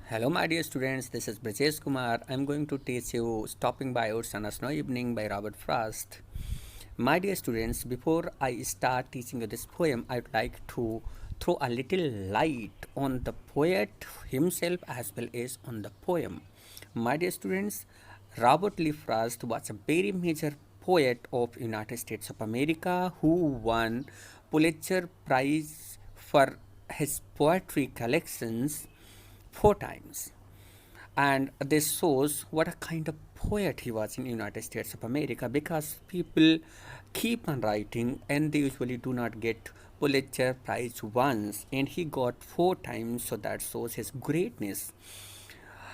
Hello, my dear students. This is Brajesh Kumar. I'm going to teach you Stopping by Oats on a Snow Evening by Robert Frost. My dear students, before I start teaching you this poem, I'd like to throw a little light on the poet himself as well as on the poem. My dear students, Robert Lee Frost was a very major poet of United States of America who won Pulitzer Prize for his poetry collections 4 times, and this shows what a kind of poet he was in United States of America, because people keep on writing and they usually do not get Pulitzer Prize once, and he got 4 times, so that shows his greatness.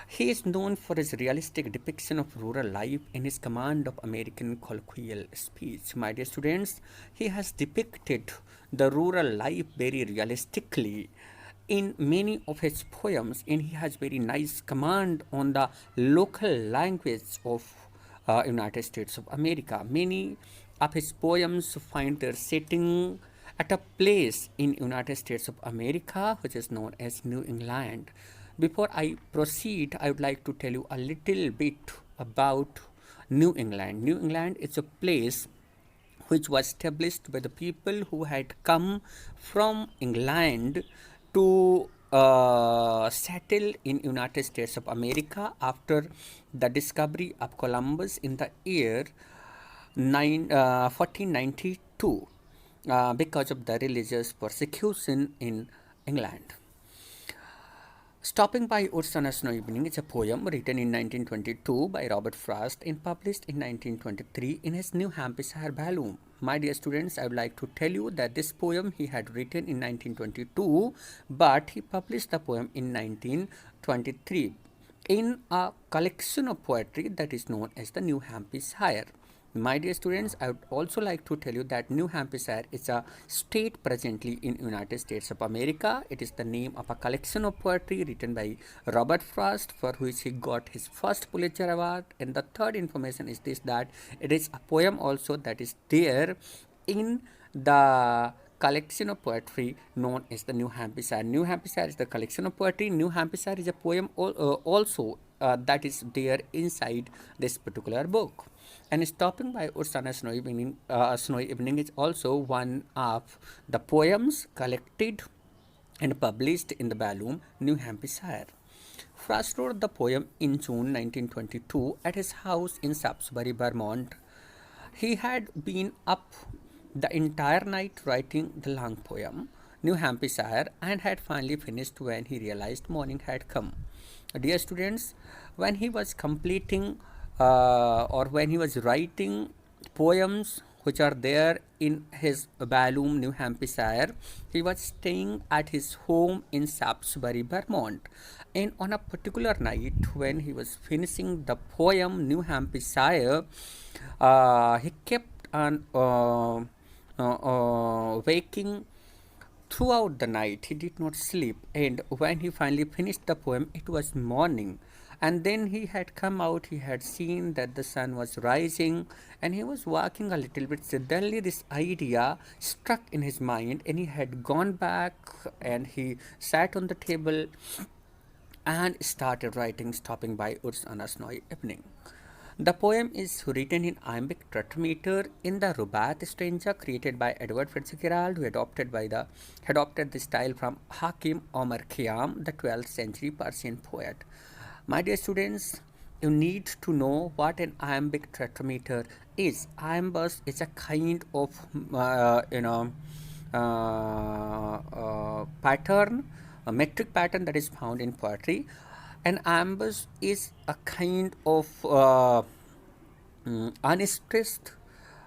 He is known for his realistic depiction of rural life and his command of American colloquial speech. My dear students, he has depicted the rural life very realistically in many of his poems, and he has very nice command on the local language of United States of America. Many of his poems find their setting at a place in United States of America which is known as New England. Before I proceed, I would like to tell you a little bit about New England. New England is a place which was established by the people who had come from England to settle in United States of America after the discovery of Columbus in the year 1492, because of the religious persecution in England. Stopping by Woods on a Snow Evening is a poem written in 1922 by Robert Frost and published in 1923 in his New Hampshire volume. My dear students, I would like to tell you that this poem he had written in 1922, but he published the poem in 1923 in a collection of poetry that is known as the New Hampshire. My dear students, I would also like to tell you that New Hampshire is a state presently in United States of America. It is the name of a collection of poetry written by Robert Frost, for which he got his first Pulitzer Award. And the third information is this, that it is a poem also that is there in the collection of poetry known as the New Hampshire. New Hampshire is the collection of poetry. New Hampshire is a poem also that is there inside this particular book. And Stopping by Woods on a Snowy Evening is also one of the poems collected and published in the volume New Hampshire. Frost wrote the poem in June 1922 at his house in Shaftesbury, Vermont. He had been up the entire night writing the long poem, New Hampshire, and had finally finished when he realized morning had come. Dear students, when he was completing or when he was writing poems which are there in his volume New Hampshire, he was staying at his home in Shaftesbury, Vermont. And on a particular night, when he was finishing the poem New Hampshire, he kept on waking throughout the night. He did not sleep, and when he finally finished the poem, it was morning. And then he had come out, he had seen that the sun was rising, and he was walking a little bit. Suddenly, this idea struck in his mind, and he had gone back and he sat on the table and started writing Stopping by Woods on a Snowy Evening. The poem is written in iambic tetrameter in the Rubaiyat stanza created by Edward Fitzgerald, who adopted the style from Hakim Omar Khayyam, the 12th century Persian poet. My dear students, you need to know what an iambic tetrameter is. Iambus is a kind of pattern, a metric pattern that is found in poetry. An iambus is a kind of unstressed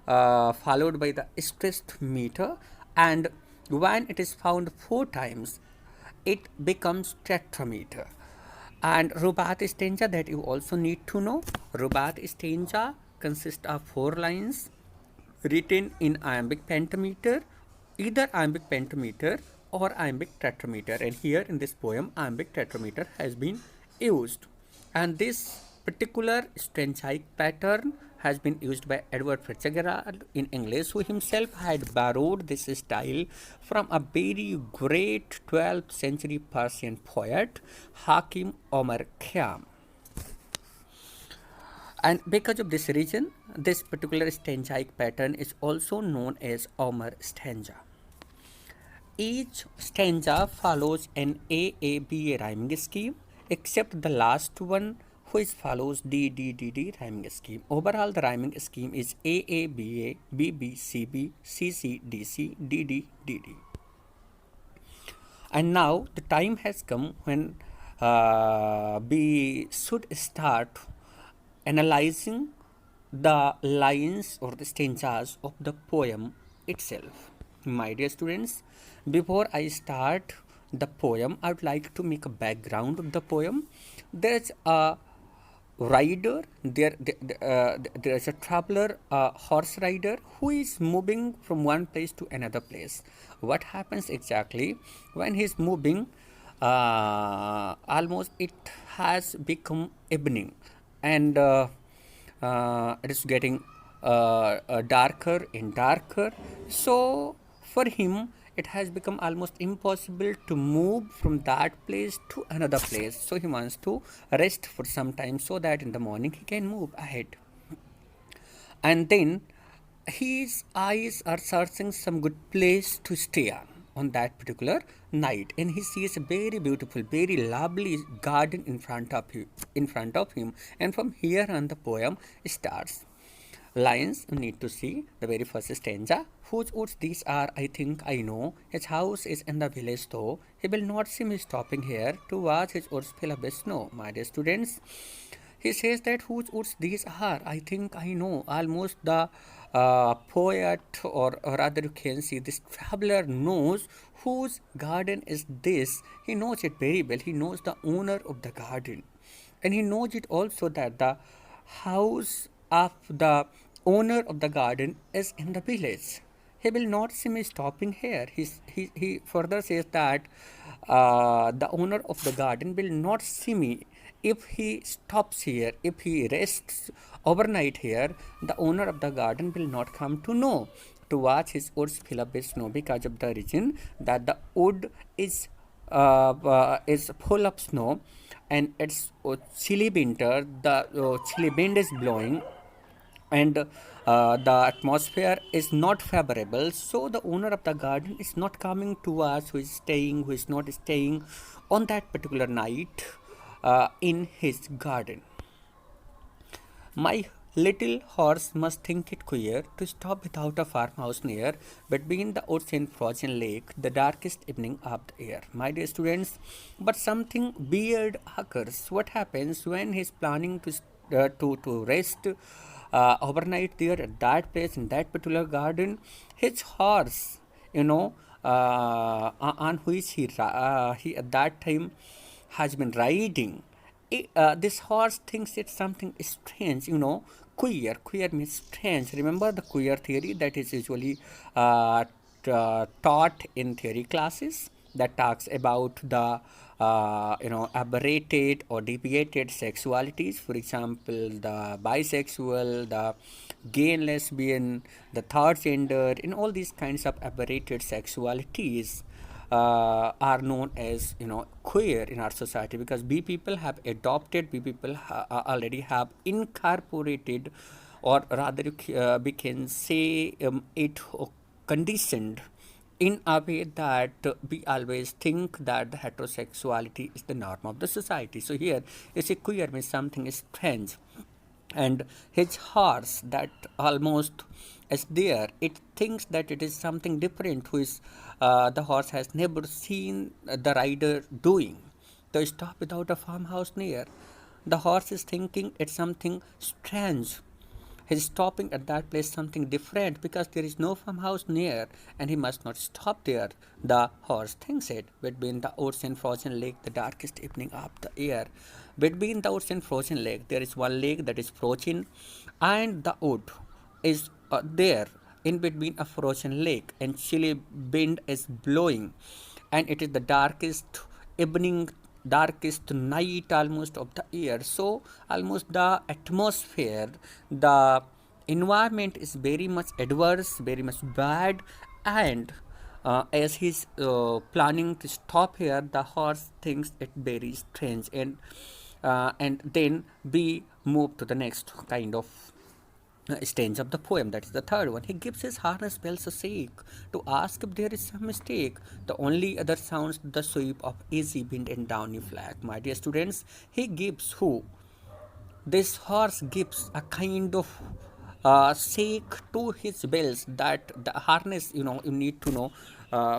followed by the stressed meter, and when it is found 4 times, it becomes tetrameter. And Rubaiyat stanza, that you also need to know. Rubaiyat stanza consists of 4 lines written in iambic pentameter, either iambic pentameter or iambic tetrameter. And here in this poem, iambic tetrameter has been used. And this particular stanzaic pattern has been used by Edward Fitzgerald in English, who himself had borrowed this style from a very great 12th century Persian poet, Hakim Omar Khayyam. And because of this reason, this particular stanzaic pattern is also known as Omar stanza. Each stanza follows an AABA rhyming scheme, except the last one, which follows DDDD rhyming scheme. Overall, the rhyming scheme is AABA, BBCB, CCDC, DDDD. And now the time has come when we should start analyzing the lines or the stanzas of the poem itself. My dear students, before I start the poem, I would like to make a background of the poem. There's a rider, there's a traveler, a horse rider who is moving from one place to another place. What happens exactly when he's moving? Almost it has become evening, and it is getting darker and darker. So for him, it has become almost impossible to move from that place to another place. So he wants to rest for some time so that in the morning he can move ahead. And then his eyes are searching some good place to stay on that particular night, and he sees a very beautiful, very lovely garden in front of him. And from here on the poem starts. Lines you need to see the very first stanza. Whose woods these are, I think I know. His house is in the village though. He will not see me stopping here to watch his woods fill up with snow. My dear students, he says that whose woods these are, I think I know. Almost the poet, or rather you can see this traveler, knows whose garden is this. He knows it very well. He knows the owner of the garden, and he knows it also that the house of the owner of the garden is in the village. He will not see me stopping here. He further says that the owner of the garden will not see me if he stops here, if he rests overnight here. The owner of the garden will not come to know to watch his woods fill up with snow, because of the reason that the wood is full of snow, and it's chilly winter. The chilly wind is blowing, and the atmosphere is not favorable, so the owner of the garden is not coming to us, who is not staying on that particular night in his garden. My little horse must think it queer to stop without a farmhouse near, between the woods and frozen lake, the darkest evening of the year. My dear students, but something weird occurs. What happens when he's planning to rest overnight there at that place in that particular garden? His horse, on which he at that time has been riding, this horse thinks it's something strange, queer means strange. Remember the queer theory that is usually taught in theory classes, that talks about the aberrated or deviated sexualities. For example, the bisexual, the gay and lesbian, the third gender, and all these kinds of aberrated sexualities are known as queer in our society, because we people already have incorporated, or rather we can say it conditioned in a way that we always think that the heterosexuality is the norm of the society. So here is a queer means something strange, and his horse that almost is there, it thinks that it is something different, which the horse has never seen the rider doing. To stop without a farmhouse near, the horse is thinking it's something strange. He's stopping at that place something different, because there is no farmhouse near, and he must not stop there. The horse thinks it. Between the woods and frozen lake, the darkest evening of the year. Between the woods and frozen lake, there is one lake that is frozen, and the wood is there in between a frozen lake, and chilly wind is blowing, and it is the darkest evening, darkest night almost of the year. So almost the atmosphere, the environment is very much adverse, very much bad, and as he's planning to stop here, the horse thinks it very strange, and then be moved to the next kind of stanza of the poem. That is the third one. He gives his harness bells a shake to ask if there is some mistake. The only other sounds the sweep of easy wind and downy flag. My dear students, he gives who? This horse gives a kind of shake to his bells. That the harness, you need to know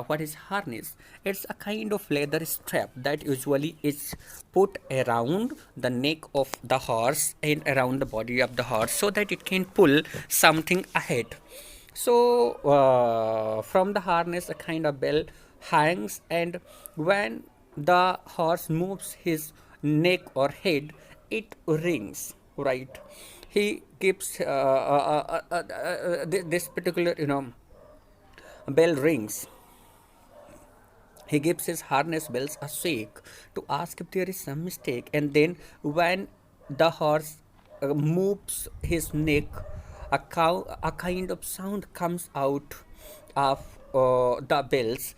what is harness. It's a kind of leather strap that usually is put around the neck of the horse and around the body of the horse so that it can pull something ahead. So from the harness a kind of bell hangs, and when the horse moves his neck or head, it rings, right? He keeps this particular bell rings. He gives his harness bells a shake to ask if there is some mistake, and then when the horse moves his neck, a kind of sound comes out of the bells,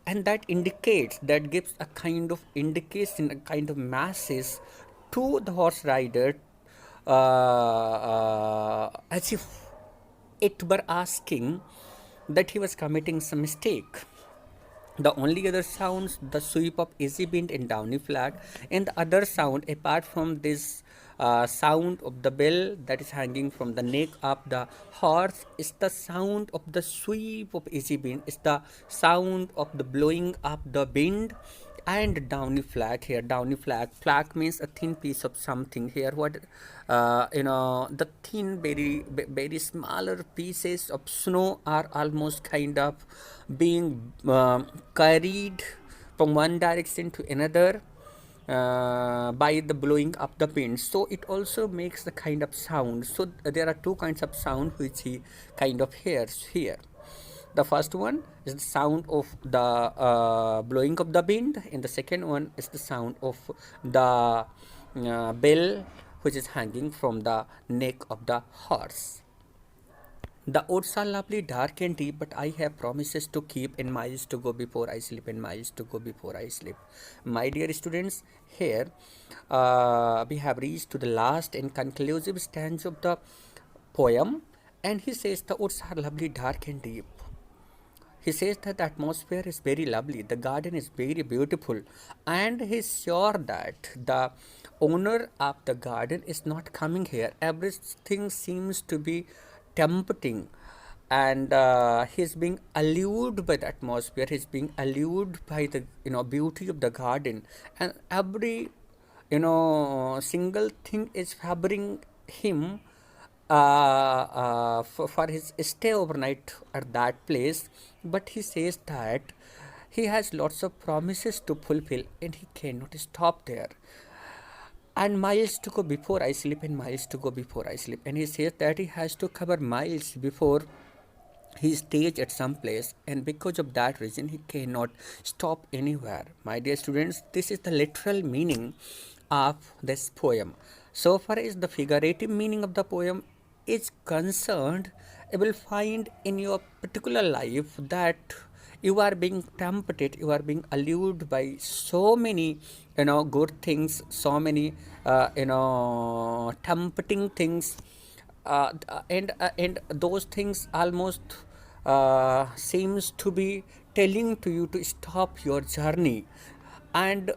and that indicates, that gives a kind of indication, a kind of message to the horse rider, as if it were asking that he was committing some mistake. The only other sounds the sweep of easy wind and downy flag, and the other sound apart from this sound of the bell that is hanging from the neck of the horse is the sound of the sweep of easy wind, is the sound of the blowing up the wind, and downy flag. Here downy flag means a thin piece of something. Here what the thin, very smaller pieces of snow are almost kind of being carried from one direction to another by the blowing up the wind, so it also makes the kind of sound. So there are two kinds of sound which he kind of hears here. The first one is the sound of the blowing of the wind, and the second one is the sound of the bell which is hanging from the neck of the horse. The woods are lovely, dark and deep, but I have promises to keep and miles to go before I sleep, and miles to go before I sleep. My dear students, here we have reached to the last and conclusive stanza of the poem, and he says the woods are lovely, dark and deep. He says that the atmosphere is very lovely, the garden is very beautiful, and he's sure that the owner of the garden is not coming here. Everything seems to be tempting, and he's being allured by the atmosphere, he's being allured by the beauty of the garden, and every single thing is favoring him for his stay overnight at that place. But he says that he has lots of promises to fulfill and he cannot stop there, and miles to go before I sleep, and miles to go before I sleep. And he says that he has to cover miles before he stays at some place, and because of that reason he cannot stop anywhere. My dear students, this is the literal meaning of this poem. So far as the figurative meaning of the poem is concerned, you will find in your particular life that you are being tempted, you are being allured by so many good things, so many tempting things, and those things almost seems to be telling to you to stop your journey, and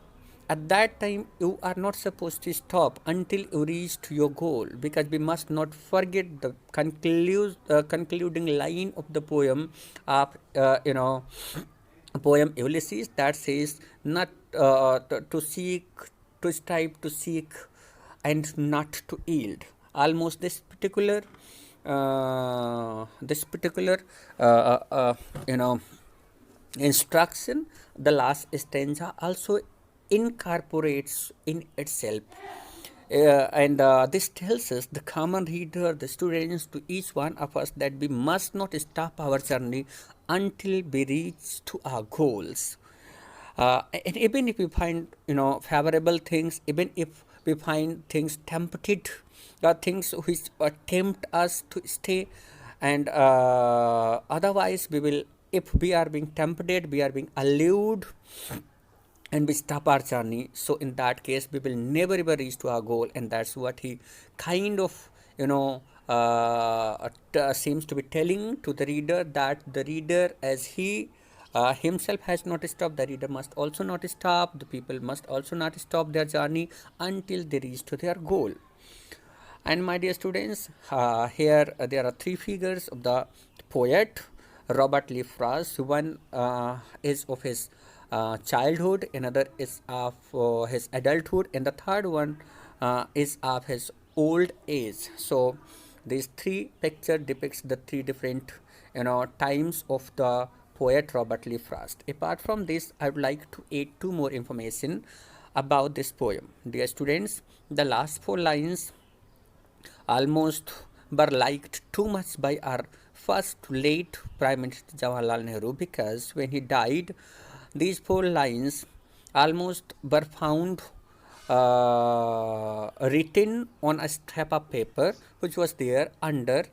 at that time you are not supposed to stop until you reach to your goal, because we must not forget the concluding line of the poem of poem Ulysses, that says not to seek, to strive to seek, and not to yield. Almost this particular instruction, the last stanza also incorporates in itself, and this tells us, the common reader, the students, to each one of us, that we must not stop our journey until we reach to our goals. And even if we find favorable things, even if we find things tempted, things which tempt us to stay, and otherwise we will, if we are being tempted, we are being allured, and we stop our journey, so in that case we will never ever reach to our goal. And that's what he kind of seems to be telling to the reader, that the reader, as he himself has not stopped, the reader must also not stop, the people must also not stop their journey until they reach to their goal. And my dear students, here there are three figures of the poet Robert Lee Frost. One is of his childhood, another is of his adulthood, and the third one is of his old age. So these three picture depicts the three different times of the poet Robert Lee Frost. Apart from this, I would like to add two more information about this poem. Dear students, the last four lines almost were liked too much by our first late Prime Minister Jawaharlal Nehru, because when he died, these four lines almost were found written on a scrap of paper which was there under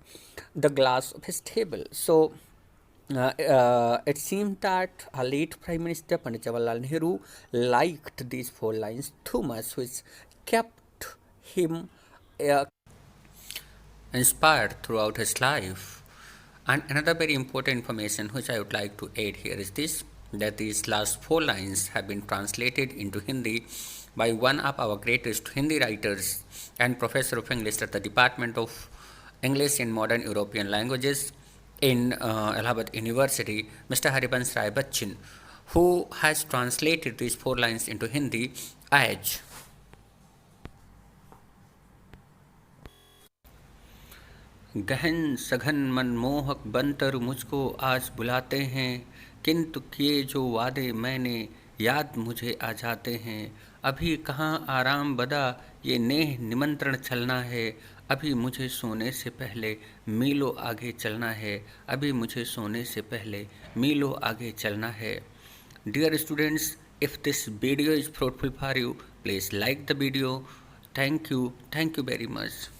the glass of his table. So it seemed that a late Prime Minister Pandit Jawaharlal Nehru liked these four lines too much, which kept him inspired throughout his life. And another very important information which I would like to add here is this, that these last four lines have been translated into Hindi by one of our greatest Hindi writers and professor of English at the Department of English and Modern European Languages in Allahabad University, Mr. Harivansh Rai Bachchan, who has translated these four lines into Hindi as, गहन सघन मनमोहक बनतर मुझको आज बुलाते हैं, किंतु किए जो वादे मैंने याद मुझे आ जाते हैं। अभी कहाँ आराम बदा ये नेह निमंत्रण चलना है, अभी मुझे सोने से पहले मीलों आगे चलना है, अभी मुझे सोने से पहले मीलों आगे चलना है। Dear students, if this video is fruitful for you, please like the video. Thank you very much.